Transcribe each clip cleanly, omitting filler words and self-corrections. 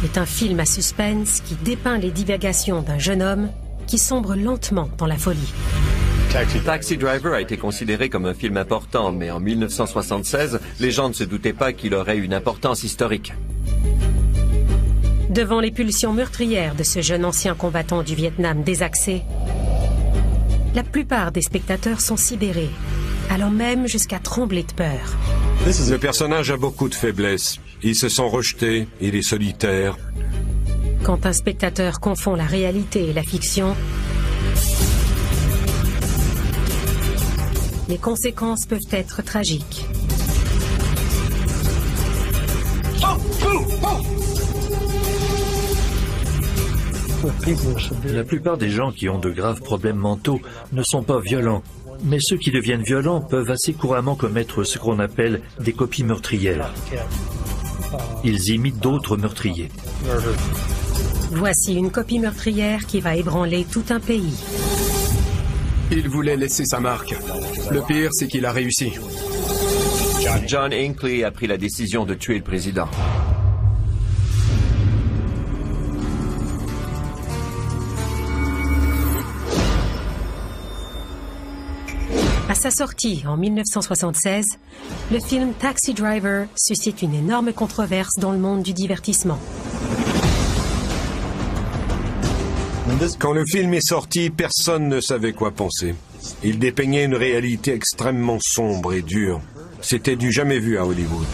est un film à suspense qui dépeint les divagations d'un jeune homme qui sombre lentement dans la folie. Taxi Driver a été considéré comme un film important, mais en 1976, les gens ne se doutaient pas qu'il aurait une importance historique. Devant les pulsions meurtrières de ce jeune ancien combattant du Vietnam désaxé, la plupart des spectateurs sont sidérés, allant même jusqu'à trembler de peur. Le personnage a beaucoup de faiblesses. Il se sent rejeté, il est solitaire. Quand un spectateur confond la réalité et la fiction, les conséquences peuvent être tragiques. La plupart des gens qui ont de graves problèmes mentaux ne sont pas violents, mais ceux qui deviennent violents peuvent assez couramment commettre ce qu'on appelle des copies meurtrières. Ils imitent d'autres meurtriers. Voici une copie meurtrière qui va ébranler tout un pays. Il voulait laisser sa marque. Le pire, c'est qu'il a réussi. John Hinckley a pris la décision de tuer le président. À sa sortie en 1976, le film Taxi Driver suscite une énorme controverse dans le monde du divertissement. Quand le film est sorti, personne ne savait quoi penser. Il dépeignait une réalité extrêmement sombre et dure. C'était du jamais vu à Hollywood.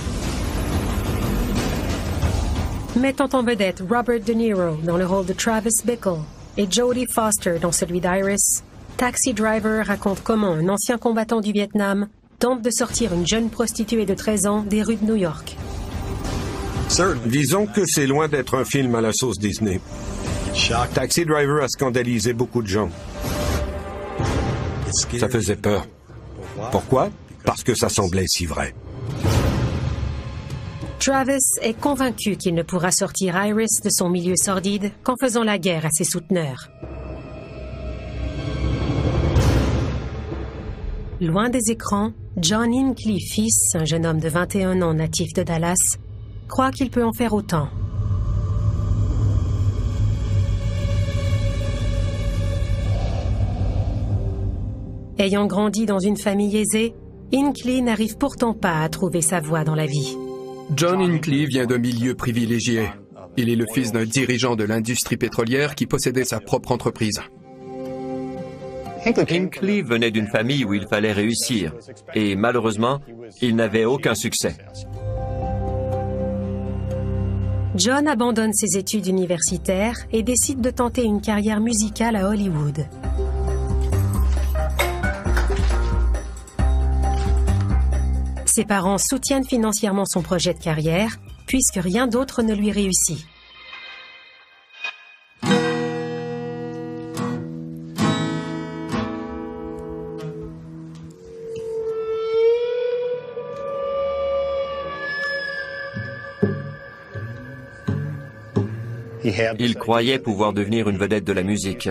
Mettant en vedette Robert De Niro dans le rôle de Travis Bickle et Jodie Foster dans celui d'Iris, Taxi Driver raconte comment un ancien combattant du Vietnam tente de sortir une jeune prostituée de 13 ans des rues de New York. Disons que c'est loin d'être un film à la sauce Disney. Taxi Driver a scandalisé beaucoup de gens. Ça faisait peur. Pourquoi? Parce que ça semblait si vrai. Travis est convaincu qu'il ne pourra sortir Iris de son milieu sordide qu'en faisant la guerre à ses souteneurs. Loin des écrans, John Hinckley, fils, un jeune homme de 21 ans natif de Dallas, croit qu'il peut en faire autant. Ayant grandi dans une famille aisée, Hinckley n'arrive pourtant pas à trouver sa voie dans la vie. John Hinckley vient d'un milieu privilégié. Il est le fils d'un dirigeant de l'industrie pétrolière qui possédait sa propre entreprise. Hinckley venait d'une famille où il fallait réussir, et malheureusement, il n'avait aucun succès. John abandonne ses études universitaires et décide de tenter une carrière musicale à Hollywood. Ses parents soutiennent financièrement son projet de carrière, puisque rien d'autre ne lui réussit. Il croyait pouvoir devenir une vedette de la musique.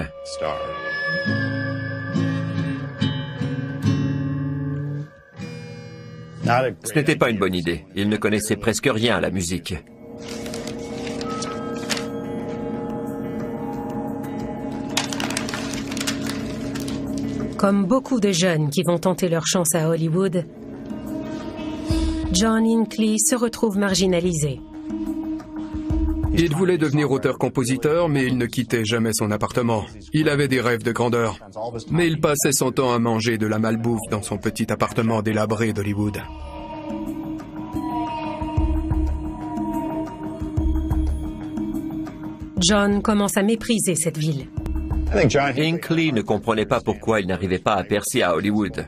Ce n'était pas une bonne idée. Il ne connaissait presque rien à la musique. Comme beaucoup de jeunes qui vont tenter leur chance à Hollywood, John Hinckley se retrouve marginalisé. Il voulait devenir auteur-compositeur, mais il ne quittait jamais son appartement. Il avait des rêves de grandeur, mais il passait son temps à manger de la malbouffe dans son petit appartement délabré d'Hollywood. John commence à mépriser cette ville. Hinckley ne comprenait pas pourquoi il n'arrivait pas à percer à Hollywood.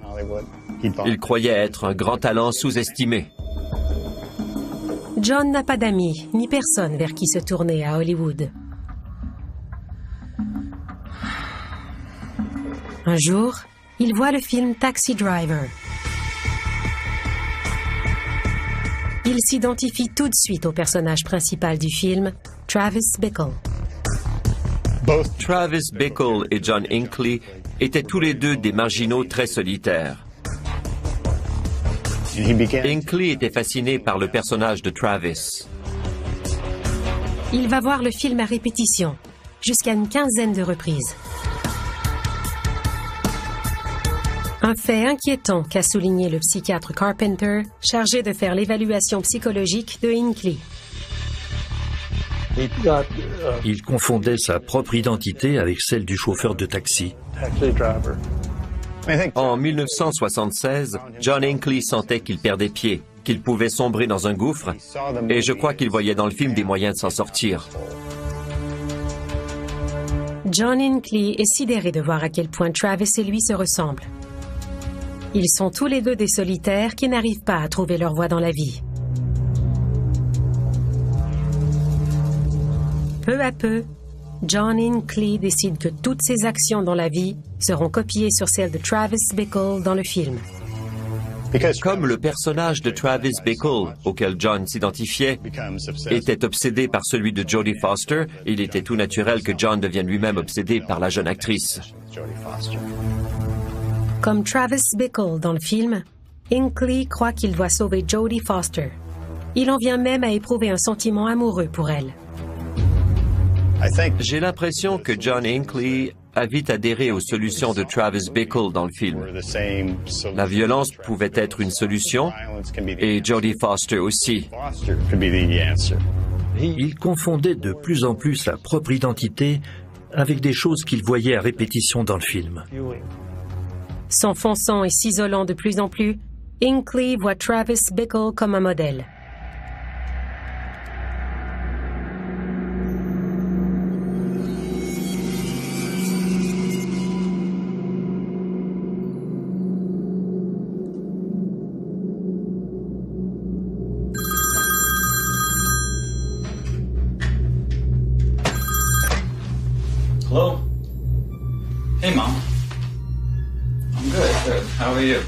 Il croyait être un grand talent sous-estimé. John n'a pas d'amis, ni personne vers qui se tourner à Hollywood. Un jour, il voit le film Taxi Driver. Il s'identifie tout de suite au personnage principal du film, Travis Bickle. Travis Bickle et John Hinckley étaient tous les deux des marginaux très solitaires. Hinckley était fasciné par le personnage de Travis. Il va voir le film à répétition, jusqu'à une quinzaine de reprises. Un fait inquiétant qu'a souligné le psychiatre Carpenter, chargé de faire l'évaluation psychologique de Hinckley. Il confondait sa propre identité avec celle du chauffeur de taxi. En 1976, John Hinckley sentait qu'il perdait pied, qu'il pouvait sombrer dans un gouffre, et je crois qu'il voyait dans le film des moyens de s'en sortir. John Hinckley est sidéré de voir à quel point Travis et lui se ressemblent. Ils sont tous les deux des solitaires qui n'arrivent pas à trouver leur voie dans la vie. Peu à peu, John Hinckley décide que toutes ses actions dans la vie seront copiées sur celles de Travis Bickle dans le film. Comme le personnage de Travis Bickle, auquel John s'identifiait, était obsédé par celui de Jodie Foster, il était tout naturel que John devienne lui-même obsédé par la jeune actrice. Comme Travis Bickle dans le film, Hinckley croit qu'il doit sauver Jodie Foster. Il en vient même à éprouver un sentiment amoureux pour elle. J'ai l'impression que John Hinckley a vite adhéré aux solutions de Travis Bickle dans le film. La violence pouvait être une solution, et Jodie Foster aussi. Il confondait de plus en plus sa propre identité avec des choses qu'il voyait à répétition dans le film. S'enfonçant et s'isolant de plus en plus, Hinckley voit Travis Bickle comme un modèle. Hello? Hey, Mom. I'm good, good. How are you?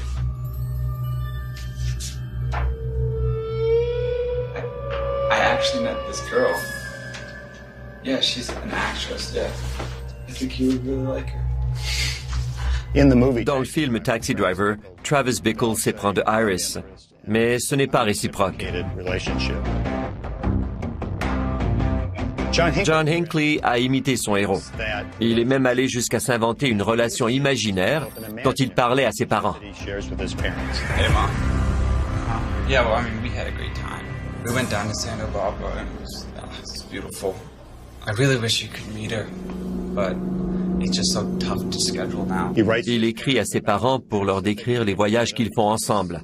I actually met this girl. Yeah, she's an actress, yeah. I think you would really like her. Dans le film Taxi Driver, Travis Bickle s'éprend de Iris, mais ce n'est pas réciproque. John Hinckley a imité son héros. Il est même allé jusqu'à s'inventer une relation imaginaire dont il parlait à ses parents. Hey, Mom. Yeah, well, I mean, we had a great time. We went down to Santa Barbara and it was beautiful. I really wish you could meet her, but it's just so tough to schedule now. Il écrit à ses parents pour leur décrire les voyages qu'ils font ensemble.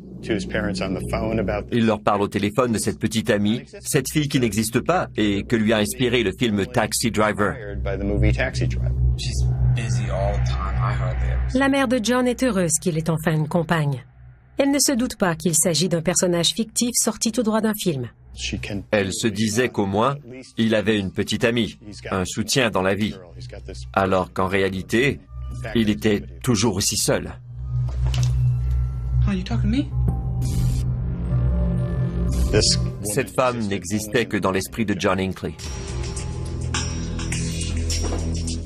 Il leur parle au téléphone de cette petite amie, cette fille qui n'existe pas et que lui a inspiré le film Taxi Driver. She's busy all the time. I hardly ever see La mère de John est heureuse qu'il ait enfin une compagne. Elle ne se doute pas qu'il s'agit d'un personnage fictif sorti tout droit d'un film. Elle se disait qu'au moins, il avait une petite amie, un soutien dans la vie, alors qu'en réalité, il était toujours aussi seul. Oh, you talking to me? Cette femme n'existait que dans l'esprit de John Hinckley.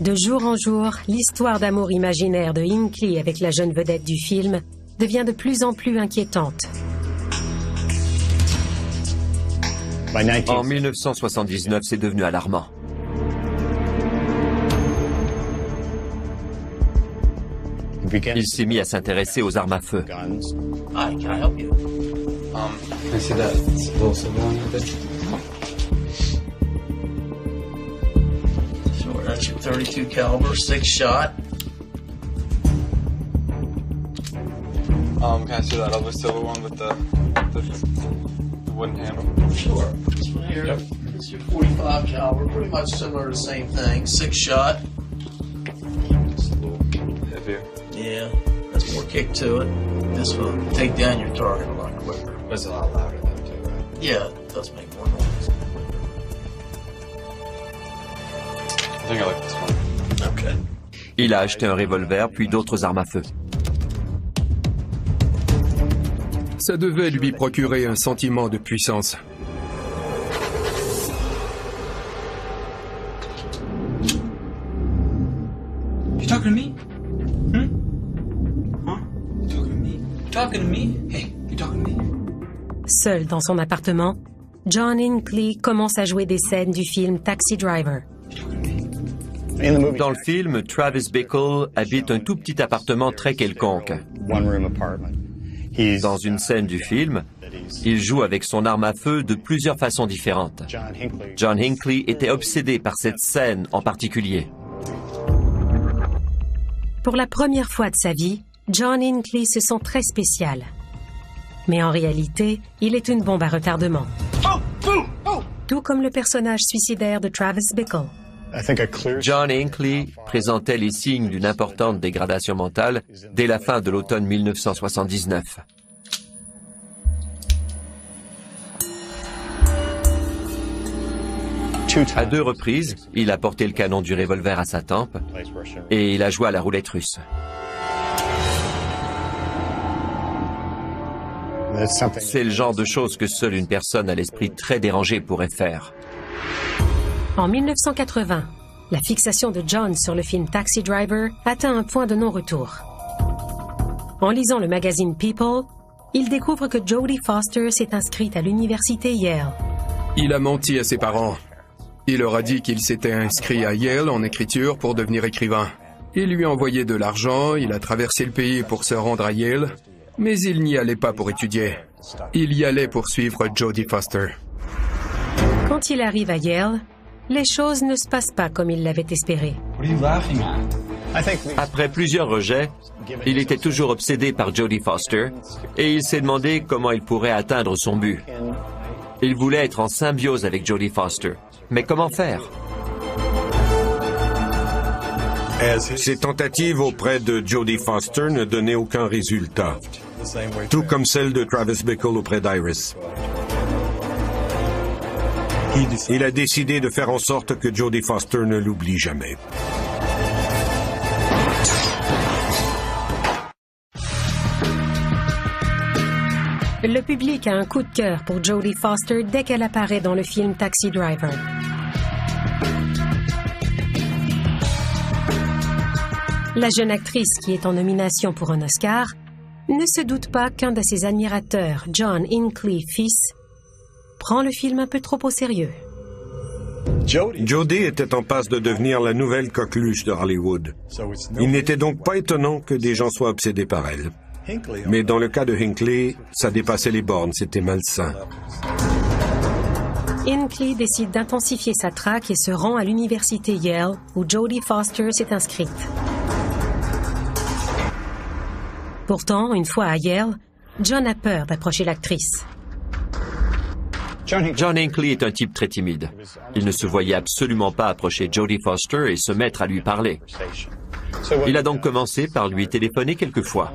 De jour en jour, l'histoire d'amour imaginaire de Hinckley avec la jeune vedette du film devient de plus en plus inquiétante. En 1979, c'est devenu alarmant. Il s'est mis à s'intéresser aux armes à feu. Hi, can I help you? Can I see that explosive on it? Sure, that's your 32 caliber, 6-shot. Can I see that other silver one with the wooden handle? Sure. This one here, it's your 45 caliber, pretty much similar to the same thing, 6-shot. It's a little heavier. Yeah, that's more kick to it. This will take down your target a lot quicker. It's a lot louder though too, right? Yeah, it does make more noise. I think I like this one. Okay. Il a acheté un revolver, puis d'autres armes à feu. Ça devait lui procurer un sentiment de puissance. You talking to me? Huh? You talking to me? You talking to me? Hey, you talking to me? Seul dans son appartement, John Hinckley commence à jouer des scènes du film Taxi Driver. Dans le film, Travis Bickle habite un tout petit appartement très quelconque. Dans une scène du film, il joue avec son arme à feu de plusieurs façons différentes. John Hinckley était obsédé par cette scène en particulier. Pour la première fois de sa vie, John Hinckley se sent très spécial. Mais en réalité, il est une bombe à retardement. Tout comme le personnage suicidaire de Travis Bickle. John Hinckley présentait les signes d'une importante dégradation mentale dès la fin de l'automne 1979. À 2 reprises, il a porté le canon du revolver à sa tempe et il a joué à la roulette russe. C'est le genre de choses que seule une personne à l'esprit très dérangé pourrait faire. En 1980, la fixation de John sur le film Taxi Driver atteint un point de non-retour. En lisant le magazine People, il découvre que Jodie Foster s'est inscrite à l'université Yale. Il a menti à ses parents. Il leur a dit qu'il s'était inscrit à Yale en écriture pour devenir écrivain. Il lui a envoyé de l'argent, il a traversé le pays pour se rendre à Yale, mais il n'y allait pas pour étudier. Il y allait pour suivre Jodie Foster. Quand il arrive à Yale, les choses ne se passent pas comme il l'avait espéré. Après plusieurs rejets, il était toujours obsédé par Jodie Foster et il s'est demandé comment il pourrait atteindre son but. Il voulait être en symbiose avec Jodie Foster. Mais comment faire? Ses tentatives auprès de Jodie Foster ne donnaient aucun résultat, tout comme celle de Travis Bickle auprès d'Iris. Il a décidé de faire en sorte que Jodie Foster ne l'oublie jamais. Le public a un coup de cœur pour Jodie Foster dès qu'elle apparaît dans le film Taxi Driver. La jeune actrice qui est en nomination pour un Oscar ne se doute pas qu'un de ses admirateurs, John Hinckley fils, prend le film un peu trop au sérieux. Jodie était en passe de devenir la nouvelle coqueluche de Hollywood. Il n'était donc pas étonnant que des gens soient obsédés par elle. Mais dans le cas de Hinckley, ça dépassait les bornes, c'était malsain. Hinckley décide d'intensifier sa traque et se rend à l'université Yale, où Jodie Foster s'est inscrite. Pourtant, une fois à Yale, John a peur d'approcher l'actrice. John Hinckley est un type très timide. Il ne se voyait absolument pas approcher Jodie Foster et se mettre à lui parler. Il a donc commencé par lui téléphoner quelques fois.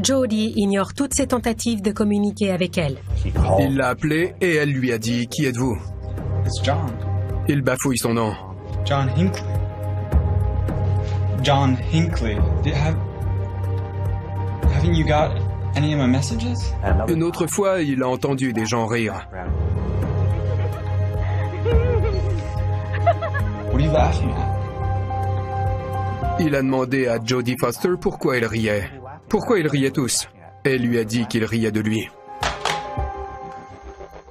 Jodie ignore toutes ses tentatives de communiquer avec elle. Il l'a appelée et elle lui a dit « Qui êtes-vous » It's John. Il bafouille son nom. John Hinckley. John Hinckley. Haven't you got any of my messages? Une autre fois, il a entendu des gens rire. What are you laughing at? Il a demandé à Jodie Foster pourquoi elle riait. Pourquoi ils riaient tous. Elle lui a dit qu'il riait de lui.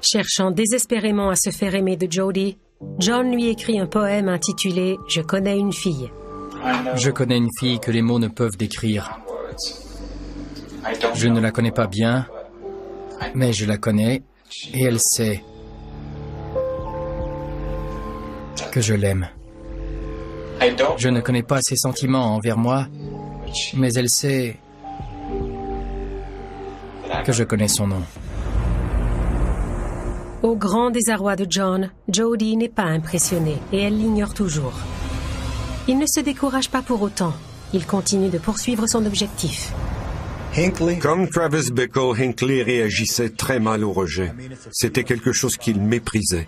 Cherchant désespérément à se faire aimer de Jodie, John lui écrit un poème intitulé « Je connais une fille ». Je connais une fille que les mots ne peuvent décrire. Je ne la connais pas bien, mais je la connais et elle sait que je l'aime. Je ne connais pas ses sentiments envers moi, mais elle sait que je connais son nom. Au grand désarroi de John, Jodie n'est pas impressionnée et elle l'ignore toujours. Il ne se décourage pas pour autant. Il continue de poursuivre son objectif. Comme Travis Bickle, Hinckley réagissait très mal au rejet. C'était quelque chose qu'il méprisait.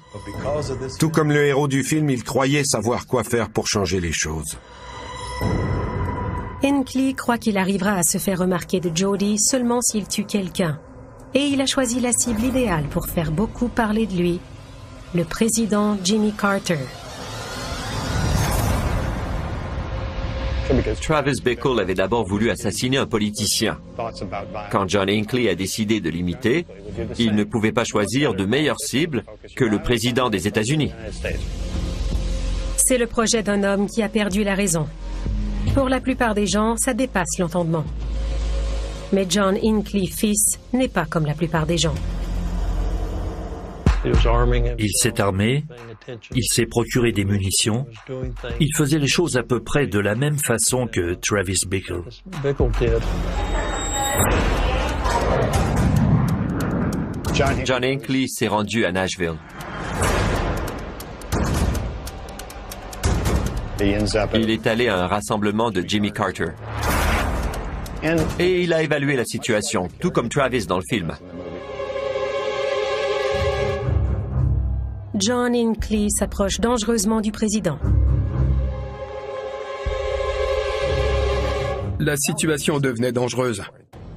Tout comme le héros du film, il croyait savoir quoi faire pour changer les choses. Hinckley croit qu'il arrivera à se faire remarquer de Jodie seulement s'il tue quelqu'un. Et il a choisi la cible idéale pour faire beaucoup parler de lui. le président Jimmy Carter. Travis Bickle avait d'abord voulu assassiner un politicien. Quand John Hinckley a décidé de l'imiter, il ne pouvait pas choisir de meilleure cible que le président des États-Unis. C'est le projet d'un homme qui a perdu la raison. Pour la plupart des gens, ça dépasse l'entendement. Mais John Hinckley, fils, n'est pas comme la plupart des gens. Il s'est armé, il s'est procuré des munitions, il faisait les choses à peu près de la même façon que Travis Bickle. John Hinckley s'est rendu à Nashville. Il est allé à un rassemblement de Jimmy Carter. Et il a évalué la situation, tout comme Travis dans le film. John Hinckley s'approche dangereusement du président. La situation devenait dangereuse.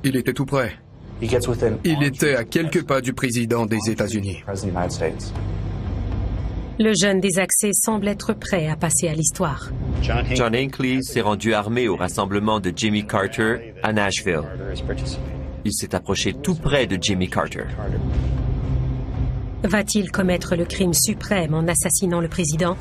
Il était tout près. Il était à quelques pas du président des États-Unis. Le jeune désaxé semble être prêt à passer à l'histoire. John Hinckley s'est rendu armé au rassemblement de Jimmy Carter à Nashville. Il s'est approché tout près de Jimmy Carter. Va-t-il commettre le crime suprême en assassinant le président?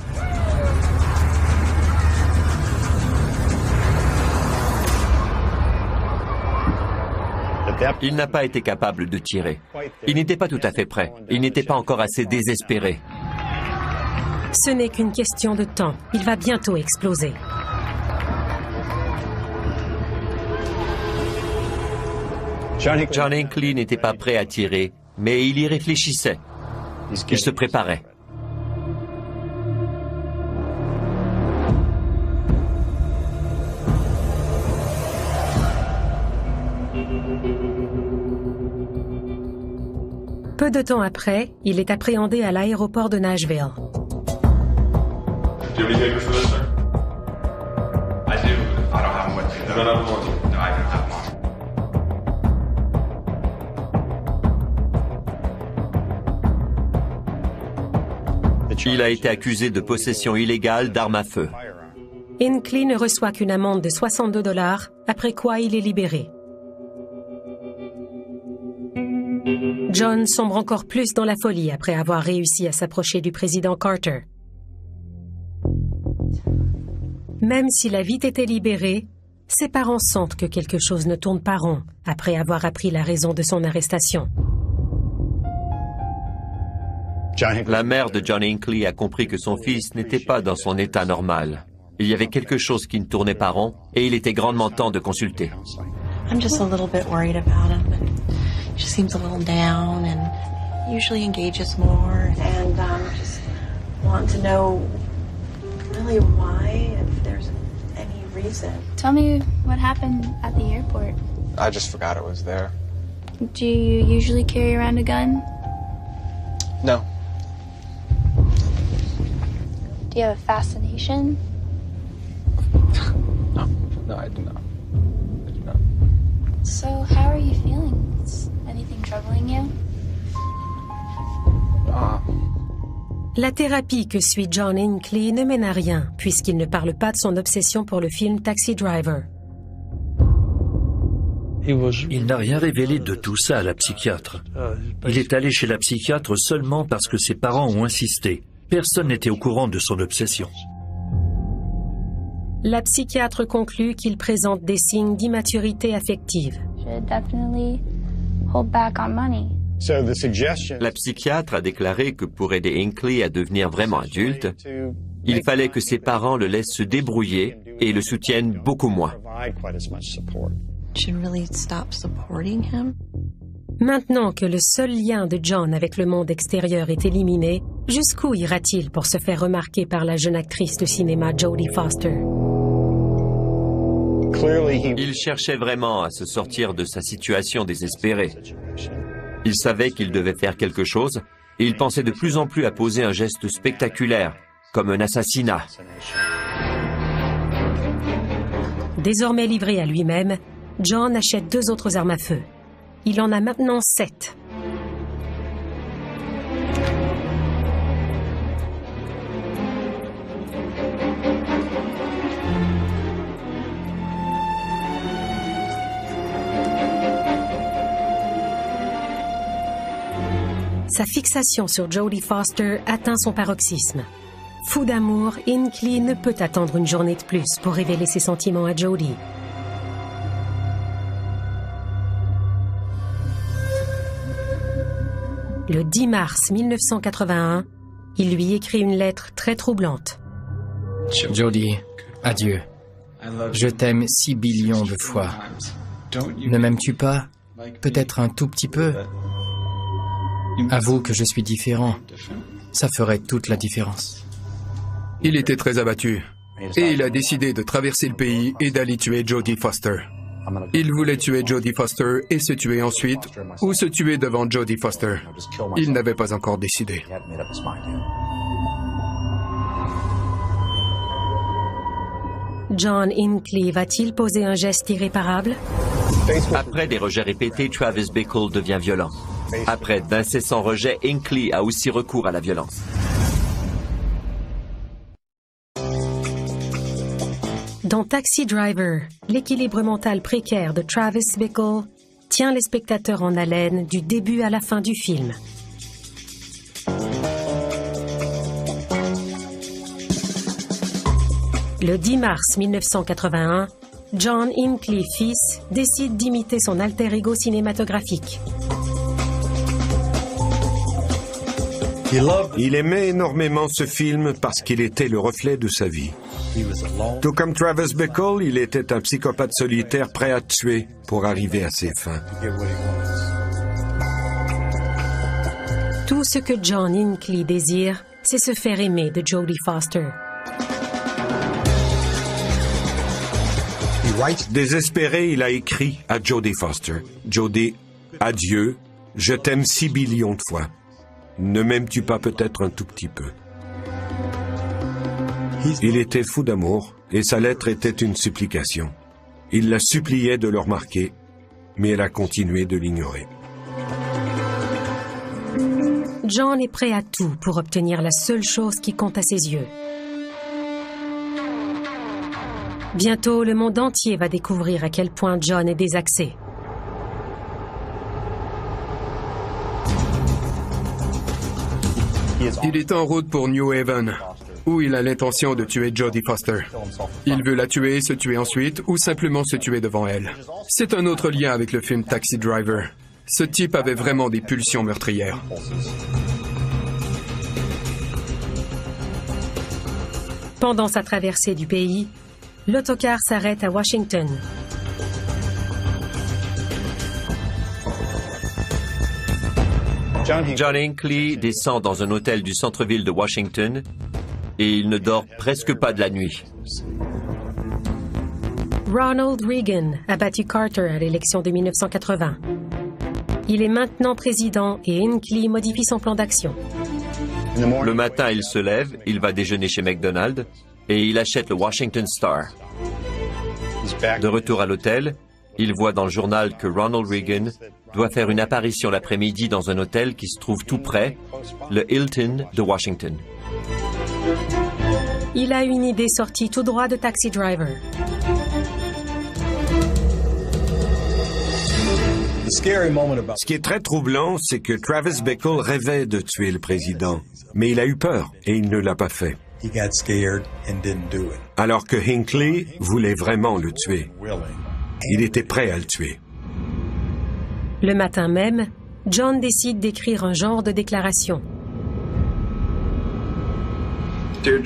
Il n'a pas été capable de tirer. Il n'était pas tout à fait prêt. Il n'était pas encore assez désespéré. Ce n'est qu'une question de temps. Il va bientôt exploser. John Hinckley n'était pas prêt à tirer, mais il y réfléchissait. Il se préparait. Peu de temps après, il est appréhendé à l'aéroport de Nashville. Do you have any papers for this, sir? I do. I don't have them with me. You don't have them with you? No, I don't have them. Il a été accusé de possession illégale d'armes à feu. Hinckley ne reçoit qu'une amende de 62 $, après quoi il est libéré. John sombre encore plus dans la folie après avoir réussi à s'approcher du président Carter. Même s'il a vite été libéré, ses parents sentent que quelque chose ne tourne pas rond après avoir appris la raison de son arrestation. La mère de John Hinckley a compris que son fils n'était pas dans son état normal. Il y avait quelque chose qui ne tournait pas rond et il était grandement temps de consulter. I'm just a little bit worried about him. He just seems a little down and usually engages more. And just want to know really why, if there's any reason. Tell me what happened at the airport. I just forgot it was there. Do you usually carry around a gun? No. Do you have a fascination? No, I do not. I do not. So, how are you feeling? Is anything troubling you? La thérapie que suit John Hinckley ne mène à rien, puisqu'il ne parle pas de son obsession pour le film Taxi Driver. Il n'a rien révélé de tout ça à la psychiatre. Il est allé chez la psychiatre seulement parce que ses parents ont insisté. Personne n'était au courant de son obsession. La psychiatre conclut qu'il présente des signes d'immaturité affective. La psychiatre a déclaré que pour aider Hinckley à devenir vraiment adulte, il fallait que ses parents le laissent se débrouiller et le soutiennent beaucoup moins. Maintenant que le seul lien de John avec le monde extérieur est éliminé, jusqu'où ira-t-il pour se faire remarquer par la jeune actrice de cinéma Jodie Foster? Il cherchait vraiment à se sortir de sa situation désespérée. Il savait qu'il devait faire quelque chose et il pensait de plus en plus à poser un geste spectaculaire, comme un assassinat. Désormais livré à lui-même, John achète 2 autres armes à feu. Il en a maintenant 7. sa fixation sur Jodie Foster atteint son paroxysme. Fou d'amour, Hinckley ne peut attendre une journée de plus pour révéler ses sentiments à Jodie. Le 10 mars 1981, il lui écrit une lettre très troublante. Jodie, adieu. Je t'aime 6 billions de fois. Ne m'aimes-tu pas? Peut-être un tout petit peu. Avoue que je suis différent. Ça ferait toute la différence. Il était très abattu et il a décidé de traverser le pays et d'aller tuer Jodie Foster. Il voulait tuer Jodie Foster et se tuer ensuite, ou se tuer devant Jodie Foster. Il n'avait pas encore décidé. John Hinckley va-t-il poser un geste irréparable? Après des rejets répétés, Travis Bickle devient violent. Après d'incessants rejets, Hinckley a aussi recours à la violence. Dans Taxi Driver, l'équilibre mental précaire de Travis Bickle tient les spectateurs en haleine du début à la fin du film. Le 10 mars 1981, John Hinckley, fils, décide d'imiter son alter ego cinématographique. Il aimait énormément ce film parce qu'il était le reflet de sa vie. Tout comme Travis Bickle, il était un psychopathe solitaire prêt à tuer pour arriver à ses fins. Tout ce que John Hinckley désire, c'est se faire aimer de Jodie Foster. Désespéré, il a écrit à Jodie Foster. Jodie, adieu, je t'aime 6 billions de fois. Ne m'aimes-tu pas peut-être un tout petit peu? Il était fou d'amour et sa lettre était une supplication. Il la suppliait de le remarquer, mais elle a continué de l'ignorer. John est prêt à tout pour obtenir la seule chose qui compte à ses yeux. Bientôt, le monde entier va découvrir à quel point John est désaxé. Il est en route pour New Haven, où il a l'intention de tuer Jodie Foster. Il veut la tuer, se tuer ensuite, ou simplement se tuer devant elle. C'est un autre lien avec le film Taxi Driver. Ce type avait vraiment des pulsions meurtrières. Pendant sa traversée du pays, l'autocar s'arrête à Washington. John Hinckley descend dans un hôtel du centre-ville de Washington et il ne dort presque pas de la nuit. Ronald Reagan a battu Carter à l'élection de 1980. Il est maintenant président et Hinckley modifie son plan d'action. Le matin, il se lève, il va déjeuner chez McDonald's et il achète le Washington Star. De retour à l'hôtel, il voit dans le journal que Ronald Reagan doit faire une apparition l'après-midi dans un hôtel qui se trouve tout près, le Hilton de Washington. Il a une idée sortie tout droit de Taxi Driver. Ce qui est très troublant, c'est que Travis Bickle rêvait de tuer le président, mais il a eu peur et il ne l'a pas fait. Alors que Hinckley voulait vraiment le tuer. Il était prêt à le tuer. Le matin même, John décide d'écrire un genre de déclaration.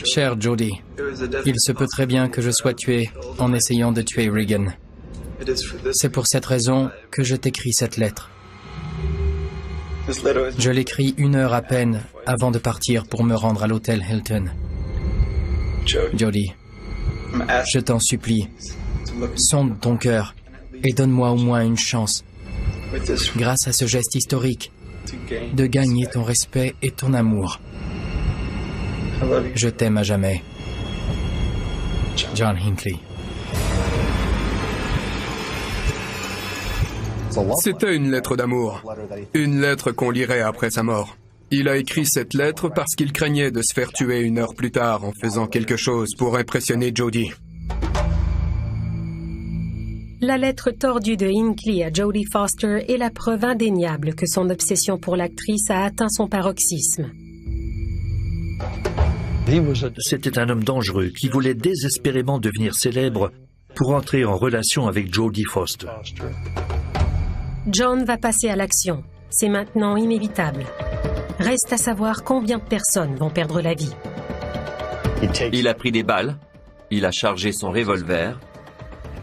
Chère Jodie, il se peut très bien que je sois tué en essayant de tuer Reagan. C'est pour cette raison que je t'écris cette lettre. Je l'écris 1 heure à peine avant de partir pour me rendre à l'hôtel Hilton. Jodie, je t'en supplie, sonde ton cœur et donne-moi au moins une chance, grâce à ce geste historique, de gagner ton respect et ton amour. Je t'aime à jamais. John Hinckley. C'était une lettre d'amour, une lettre qu'on lirait après sa mort. Il a écrit cette lettre parce qu'il craignait de se faire tuer 1 heure plus tard en faisant quelque chose pour impressionner Jodie. La lettre tordue de Hinckley à Jodie Foster est la preuve indéniable que son obsession pour l'actrice a atteint son paroxysme. C'était un homme dangereux qui voulait désespérément devenir célèbre pour entrer en relation avec Jodie Foster. John va passer à l'action. C'est maintenant inévitable. Reste à savoir combien de personnes vont perdre la vie. Il a pris des balles, il a chargé son revolver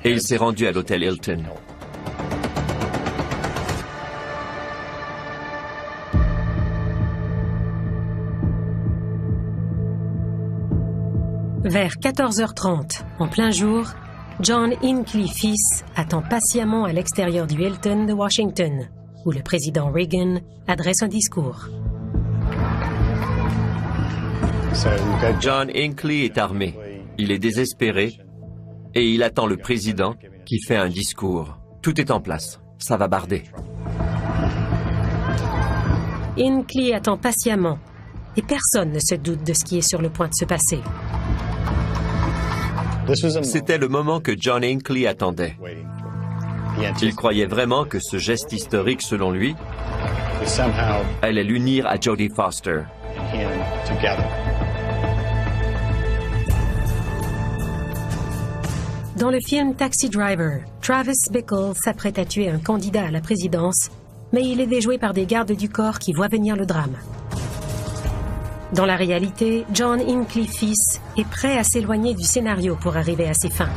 et il s'est rendu à l'hôtel Hilton. Vers 14h30, en plein jour, John Hinckley fils attend patiemment à l'extérieur du Hilton de Washington, où le président Reagan adresse un discours. John Hinckley est armé, il est désespéré et il attend le président qui fait un discours. Tout est en place, ça va barder. Hinckley attend patiemment et personne ne se doute de ce qui est sur le point de se passer. C'était le moment que John Hinckley attendait. Il croyait vraiment que ce geste historique, selon lui, allait l'unir à Jodie Foster. Dans le film Taxi Driver, Travis Bickle s'apprête à tuer un candidat à la présidence, mais il est déjoué par des gardes du corps qui voient venir le drame. Dans la réalité, John Hinckley fils est prêt à s'éloigner du scénario pour arriver à ses fins.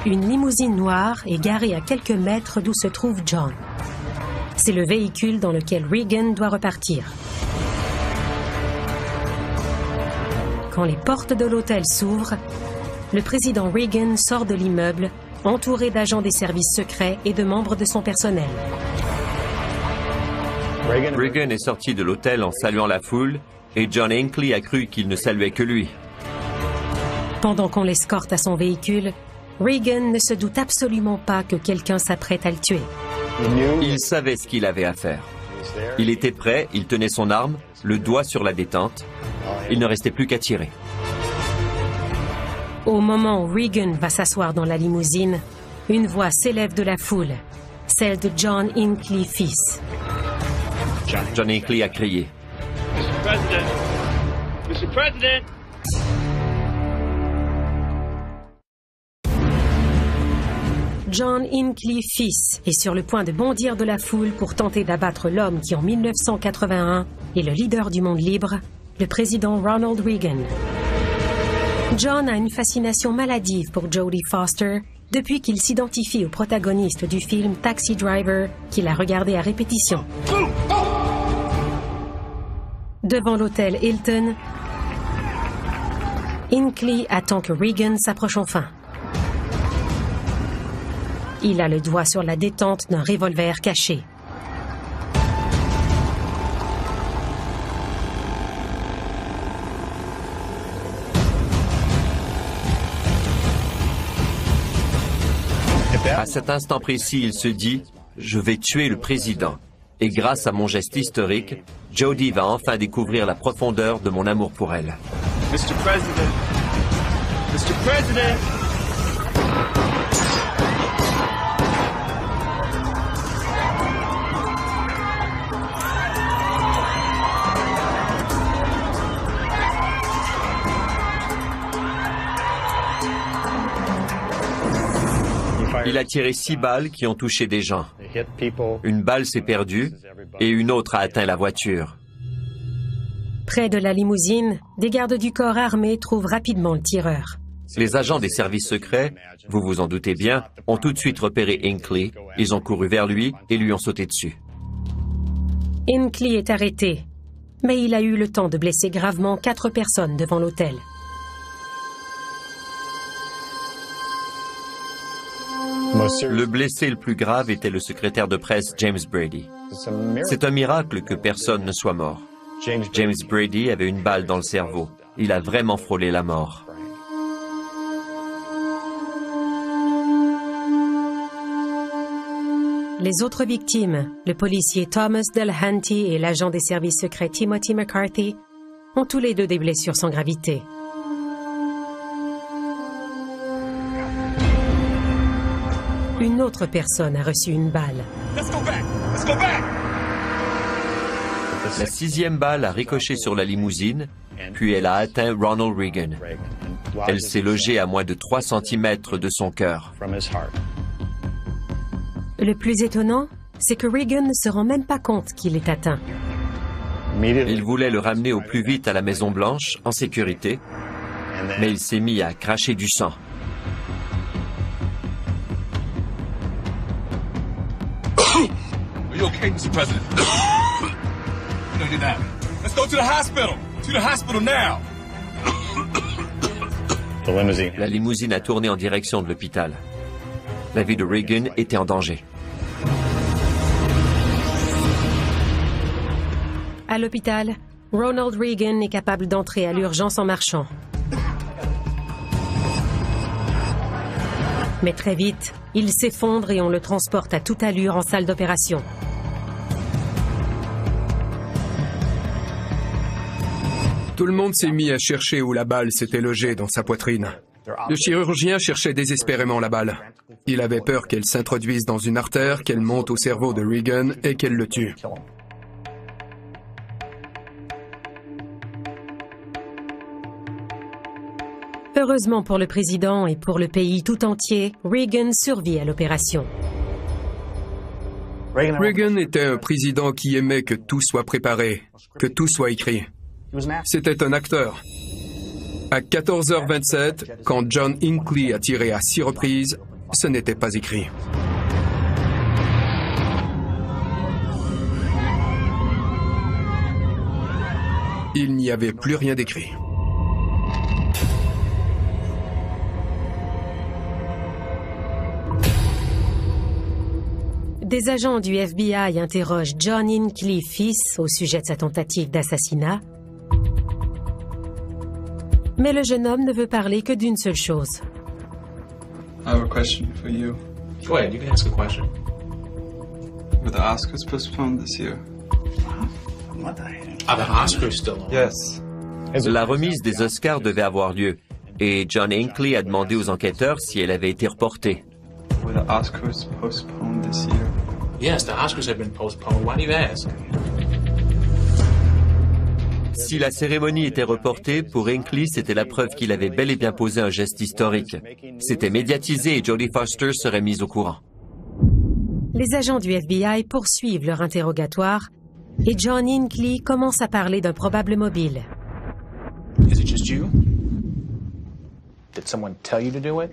Une limousine noire est garée à quelques mètres d'où se trouve John. C'est le véhicule dans lequel Reagan doit repartir. Quand les portes de l'hôtel s'ouvrent, le président Reagan sort de l'immeuble, entouré d'agents des services secrets et de membres de son personnel. Reagan est sorti de l'hôtel en saluant la foule et John Hinckley a cru qu'il ne saluait que lui. Pendant qu'on l'escorte à son véhicule, Reagan ne se doute absolument pas que quelqu'un s'apprête à le tuer. Il savait ce qu'il avait à faire. Il était prêt, il tenait son arme, le doigt sur la détente. Il ne restait plus qu'à tirer. Au moment où Reagan va s'asseoir dans la limousine, une voix s'élève de la foule, celle de John Hinckley fils. John Hinckley a crié. Mr. President! Mr. President! John Hinckley fils est sur le point de bondir de la foule pour tenter d'abattre l'homme qui, en 1981, est le leader du monde libre, le président Ronald Reagan. John a une fascination maladive pour Jodie Foster depuis qu'il s'identifie au protagoniste du film Taxi Driver qu'il a regardé à répétition. Devant l'hôtel Hilton, Hinckley attend que Reagan s'approche enfin. Il a le doigt sur la détente d'un revolver caché. À cet instant précis, il se dit « Je vais tuer le président ». Et grâce à mon geste historique, Jodie va enfin découvrir la profondeur de mon amour pour elle. Mr. President! Mr. President! Il a tiré 6 balles qui ont touché des gens. Une balle s'est perdue et une autre a atteint la voiture. Près de la limousine, des gardes du corps armés trouvent rapidement le tireur. Les agents des services secrets, vous vous en doutez bien, ont tout de suite repéré Hinckley. Ils ont couru vers lui et lui ont sauté dessus. Hinckley est arrêté, mais il a eu le temps de blesser gravement 4 personnes devant l'hôtel. Le blessé le plus grave était le secrétaire de presse James Brady. C'est un miracle que personne ne soit mort. James Brady avait une balle dans le cerveau. Il a vraiment frôlé la mort. Les autres victimes, le policier Thomas Delahanty et l'agent des services secrets Timothy McCarthy, ont tous les deux des blessures sans gravité. Une autre personne a reçu une balle. La 6e balle a ricoché sur la limousine, puis elle a atteint Ronald Reagan. Elle s'est logée à moins de 3 cm de son cœur. Le plus étonnant, c'est que Reagan ne se rend même pas compte qu'il est atteint. Il voulait le ramener au plus vite à la Maison-Blanche, en sécurité, mais il s'est mis à cracher du sang. Are you okay, Mr. President? No, you're not. Let's go to the hospital. To the hospital now. La limousine a tourné en direction de l'hôpital. La vie de Reagan était en danger. À l'hôpital, Ronald Reagan est capable d'entrer à l'urgence en marchant. Mais très vite, il s'effondre et on le transporte à toute allure en salle d'opération. Tout le monde s'est mis à chercher où la balle s'était logée dans sa poitrine. Le chirurgien cherchait désespérément la balle. Il avait peur qu'elle s'introduise dans une artère, qu'elle monte au cerveau de Reagan et qu'elle le tue. Heureusement pour le président et pour le pays tout entier, Reagan survit à l'opération. Reagan était un président qui aimait que tout soit préparé, que tout soit écrit. C'était un acteur. À 14h27, quand John Hinckley a tiré à 6 reprises, ce n'était pas écrit. Il n'y avait plus rien d'écrit. Des agents du FBI interrogent John Hinckley fils au sujet de sa tentative d'assassinat. Mais le jeune homme ne veut parler que d'une seule chose. I have a question for you. Go ahead, you can ask a question. Were the Oscars postponed this year? Are the Oscars still on? Yes. La remise des Oscars devait avoir lieu, et John Hinckley a demandé aux enquêteurs si elle avait été reportée. Were the Oscars postponed this year? Yes, the Oscars have been postponed. Why do you ask? Si la cérémonie était reportée, pour Hinckley, c'était la preuve qu'il avait bel et bien posé un geste historique. C'était médiatisé et Jodie Foster serait mise au courant. Les agents du FBI poursuivent leur interrogatoire et John Hinckley commence à parler d'un probable mobile. Is it just you? Did someone tell you to do it?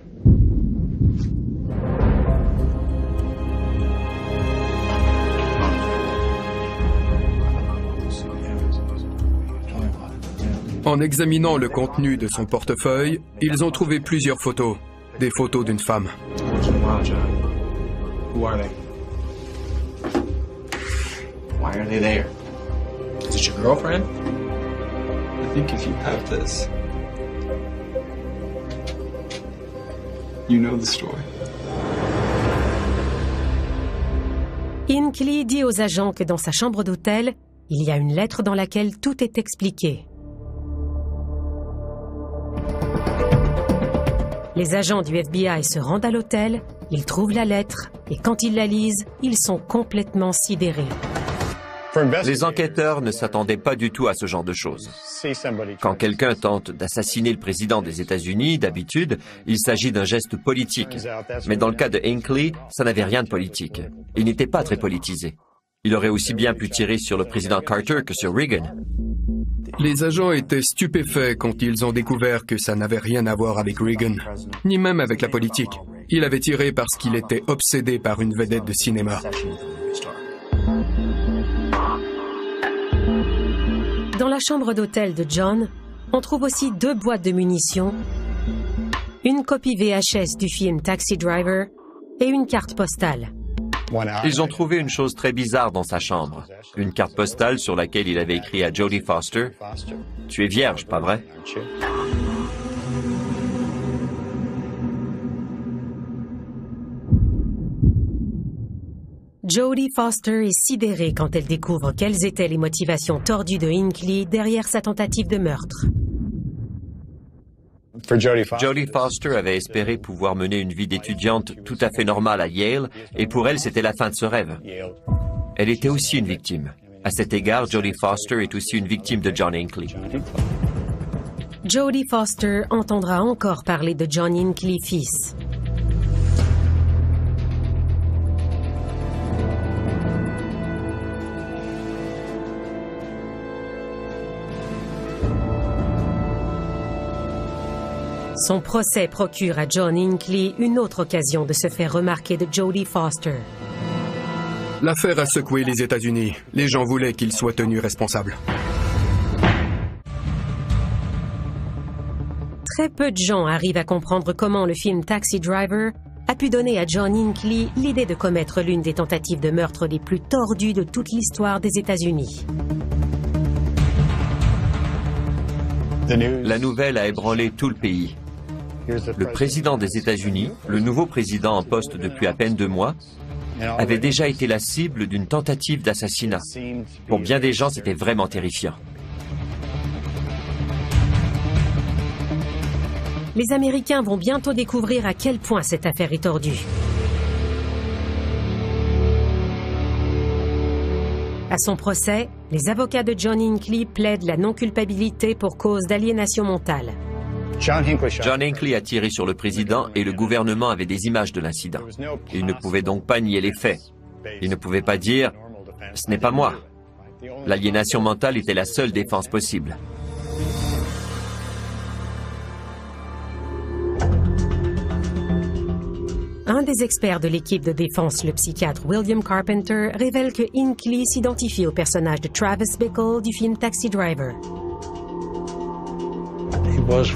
En examinant le contenu de son portefeuille, ils ont trouvé plusieurs photos. Des photos d'une femme. Wow, John. Who are they? Why are they there? Is it your girlfriend? I think if you have this, you know the story. Hinckley dit aux agents que dans sa chambre d'hôtel, il y a une lettre dans laquelle tout est expliqué. Les agents du FBI se rendent à l'hôtel, ils trouvent la lettre et quand ils la lisent, ils sont complètement sidérés. Les enquêteurs ne s'attendaient pas du tout à ce genre de choses. Quand quelqu'un tente d'assassiner le président des États-Unis, d'habitude, il s'agit d'un geste politique. Mais dans le cas de Hinckley, ça n'avait rien de politique. Il n'était pas très politisé. Il aurait aussi bien pu tirer sur le président Carter que sur Reagan. Les agents étaient stupéfaits quand ils ont découvert que ça n'avait rien à voir avec Reagan, ni même avec la politique. Il avait tiré parce qu'il était obsédé par une vedette de cinéma. Dans la chambre d'hôtel de John, on trouve aussi 2 boîtes de munitions, une copie VHS du film Taxi Driver et une carte postale. Ils ont trouvé une chose très bizarre dans sa chambre. Une carte postale sur laquelle il avait écrit à Jodie Foster « Tu es vierge, pas vrai ?» Jodie Foster est sidérée quand elle découvre quelles étaient les motivations tordues de Hinckley derrière sa tentative de meurtre. Jodie Foster avait espéré pouvoir mener une vie d'étudiante tout à fait normale à Yale, et pour elle, c'était la fin de ce rêve. Elle était aussi une victime. À cet égard, Jodie Foster est aussi une victime de John Hinckley. Jodie Foster entendra encore parler de John Hinckley fils. Son procès procure à John Hinckley une autre occasion de se faire remarquer de Jodie Foster. L'affaire a secoué les États-Unis. Les gens voulaient qu'il soit tenu responsable. Très peu de gens arrivent à comprendre comment le film Taxi Driver a pu donner à John Hinckley l'idée de commettre l'une des tentatives de meurtre les plus tordues de toute l'histoire des États-Unis. La nouvelle a ébranlé tout le pays. Le président des États-Unis, le nouveau président en poste depuis à peine 2 mois, avait déjà été la cible d'une tentative d'assassinat. Pour bien des gens, c'était vraiment terrifiant. Les Américains vont bientôt découvrir à quel point cette affaire est tordue. À son procès, les avocats de John Hinckley plaident la non-culpabilité pour cause d'aliénation mentale. John Hinckley a tiré sur le président et le gouvernement avait des images de l'incident. Il ne pouvait donc pas nier les faits. Il ne pouvait pas dire « ce n'est pas moi ». L'aliénation mentale était la seule défense possible. Un des experts de l'équipe de défense, le psychiatre William Carpenter, révèle que Hinckley s'identifie au personnage de Travis Bickle du film Taxi Driver.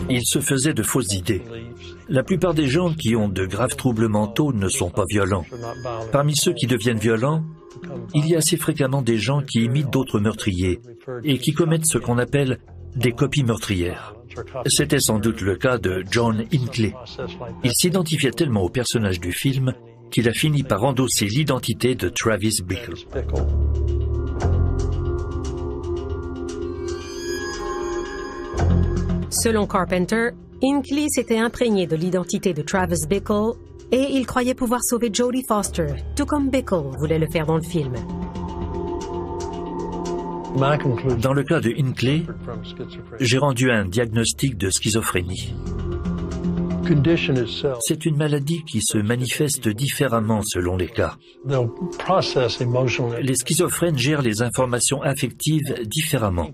Il se faisait de fausses idées. La plupart des gens qui ont de graves troubles mentaux ne sont pas violents. Parmi ceux qui deviennent violents, il y a assez fréquemment des gens qui imitent d'autres meurtriers et qui commettent ce qu'on appelle des copies meurtrières. C'était sans doute le cas de John Hinckley. Il s'identifiait tellement au personnage du film qu'il a fini par endosser l'identité de Travis Bickle. Selon Carpenter, Hinckley s'était imprégné de l'identité de Travis Bickle et il croyait pouvoir sauver Jodie Foster, tout comme Bickle voulait le faire dans le film. Dans le cas de Hinckley, j'ai rendu un diagnostic de schizophrénie. C'est une maladie qui se manifeste différemment selon les cas. Les schizophrènes gèrent les informations affectives différemment.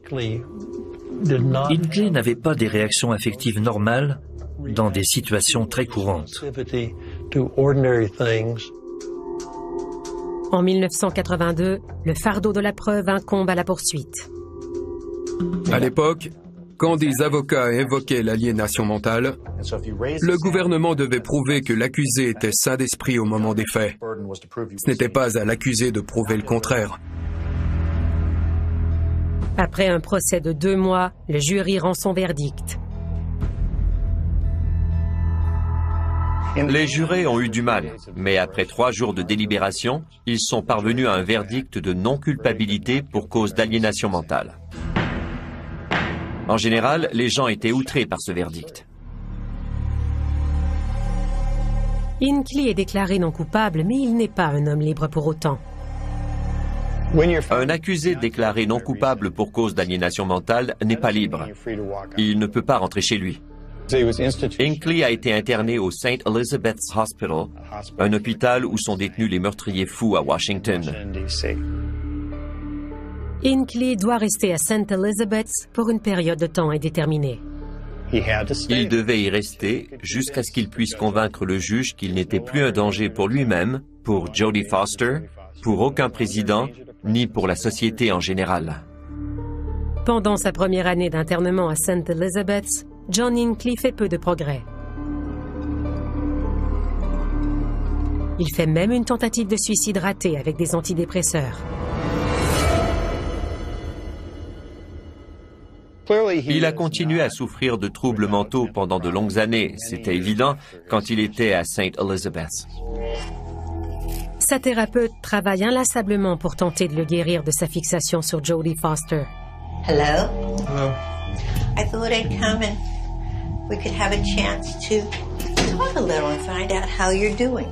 Hinckley n'avait pas des réactions affectives normales dans des situations très courantes. En 1982, le fardeau de la preuve incombe à la poursuite. À l'époque, quand des avocats évoquaient l'aliénation mentale, le gouvernement devait prouver que l'accusé était sain d'esprit au moment des faits. Ce n'était pas à l'accusé de prouver le contraire. Après un procès de 2 mois, le jury rend son verdict. Les jurés ont eu du mal, mais après 3 jours de délibération, ils sont parvenus à un verdict de non-culpabilité pour cause d'aliénation mentale. En général, les gens étaient outrés par ce verdict. Hinckley est déclaré non coupable, mais il n'est pas un homme libre pour autant. Un accusé déclaré non coupable pour cause d'aliénation mentale n'est pas libre. Il ne peut pas rentrer chez lui. Hinckley a été interné au St. Elizabeth's Hospital, un hôpital où sont détenus les meurtriers fous à Washington. Hinckley doit rester à St. Elizabeth's pour une période de temps indéterminée. Il devait y rester jusqu'à ce qu'il puisse convaincre le juge qu'il n'était plus un danger pour lui-même, pour Jodie Foster, pour aucun président, ni pour la société en général. Pendant sa première année d'internement à St. Elizabeth's, John Hinckley fait peu de progrès. Il fait même une tentative de suicide ratée avec des antidépresseurs. Il a continué à souffrir de troubles mentaux pendant de longues années, c'était évident, quand il était à St. Elizabeth's. Sa thérapeute travaille inlassablement pour tenter de le guérir de sa fixation sur Jodie Foster. Hello? Hello. I thought I'd come and we could have a chance to talk a little and find out how you're doing.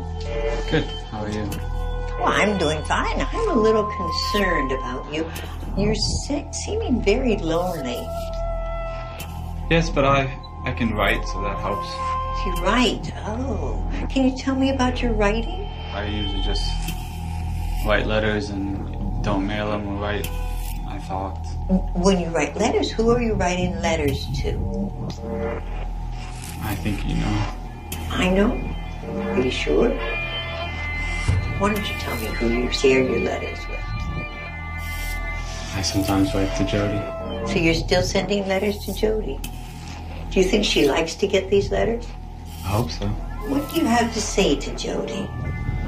Good. How are you? Well, I'm doing fine. I'm a little concerned about you. You're seeming very lonely. Yes, but I can write, so that helps. You write? Oh. Can you tell me about your writing? I usually just write letters and don't mail them or write my thoughts. When you write letters, who are you writing letters to? I think you know. I know? Are you sure? Why don't you tell me who you share your letters with? I sometimes write to Jody. So you're still sending letters to Jody? Do you think she likes to get these letters? I hope so. What do you have to say to Jody?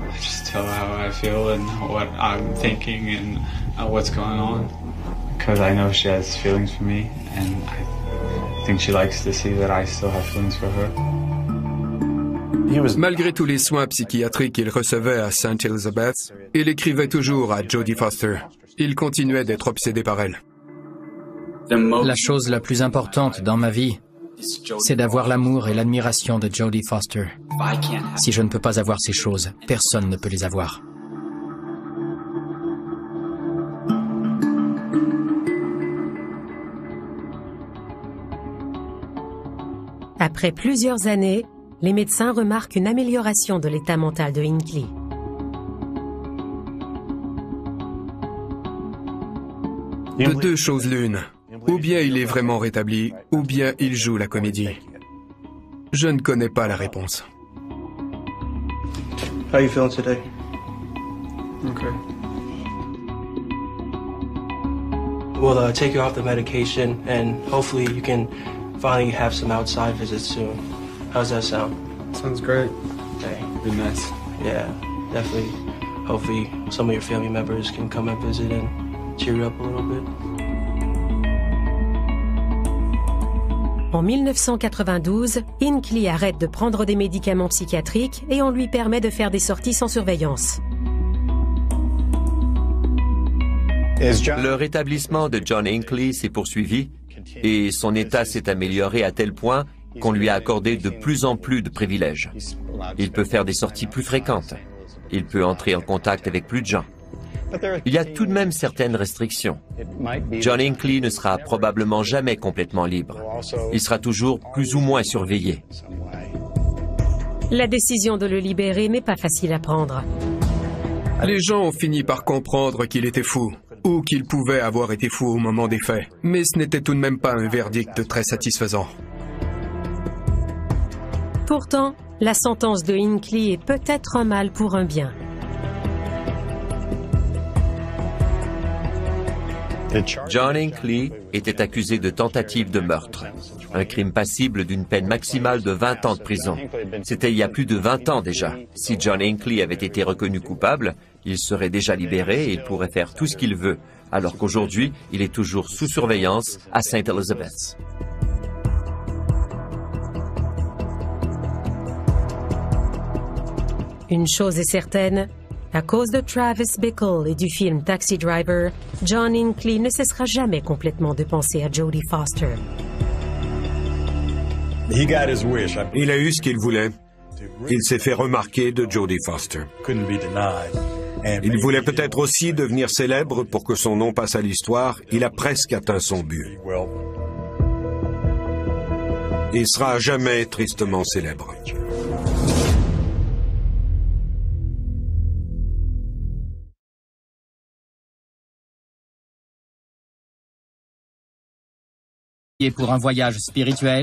I just tell her how I feel and what I'm thinking and what's going on. Because I know she has feelings for me, and I think she likes to see that I still have feelings for her. Malgré tous les soins psychiatriques qu'il recevait à St. Elizabeth's, il écrivait toujours à Jodie Foster. Il continuait d'être obsédé par elle. La chose la plus importante dans ma vie, c'est d'avoir l'amour et l'admiration de Jodie Foster. Si je ne peux pas avoir ces choses, personne ne peut les avoir. Après plusieurs années, les médecins remarquent une amélioration de l'état mental de Hinckley. De deux choses l'une. Ou bien il est vraiment rétabli, ou bien il joue la comédie. Je ne connais pas la réponse. How are you feeling today? Okay. We'll take you off the medication, and hopefully you can finally have some outside visits soon. How's that sound? Sounds great. Okay. Be nice. Yeah, definitely. Hopefully some of your family members can come and visit and cheer you up a little bit. En 1992, Hinckley arrête de prendre des médicaments psychiatriques et on lui permet de faire des sorties sans surveillance. Le rétablissement de John Hinckley s'est poursuivi et son état s'est amélioré à tel point qu'on lui a accordé de plus en plus de privilèges. Il peut faire des sorties plus fréquentes. Il peut entrer en contact avec plus de gens. Il y a tout de même certaines restrictions. John Hinckley ne sera probablement jamais complètement libre. Il sera toujours plus ou moins surveillé. La décision de le libérer n'est pas facile à prendre. Les gens ont fini par comprendre qu'il était fou, ou qu'il pouvait avoir été fou au moment des faits. Mais ce n'était tout de même pas un verdict très satisfaisant. Pourtant, la sentence de Hinckley est peut-être un mal pour un bien. John Hinckley était accusé de tentative de meurtre, un crime passible d'une peine maximale de 20 ans de prison. C'était il y a plus de 20 ans déjà. Si John Hinckley avait été reconnu coupable, il serait déjà libéré et il pourrait faire tout ce qu'il veut, alors qu'aujourd'hui, il est toujours sous surveillance à St. Elizabeth's. Une chose est certaine, à cause de Travis Bickle et du film Taxi Driver, John Hinckley ne cessera jamais complètement de penser à Jodie Foster. Il a eu ce qu'il voulait. Il s'est fait remarquer de Jodie Foster. Il voulait peut-être aussi devenir célèbre pour que son nom passe à l'histoire. Il a presque atteint son but. Il sera à jamais tristement célèbre. Pour un voyage spirituel.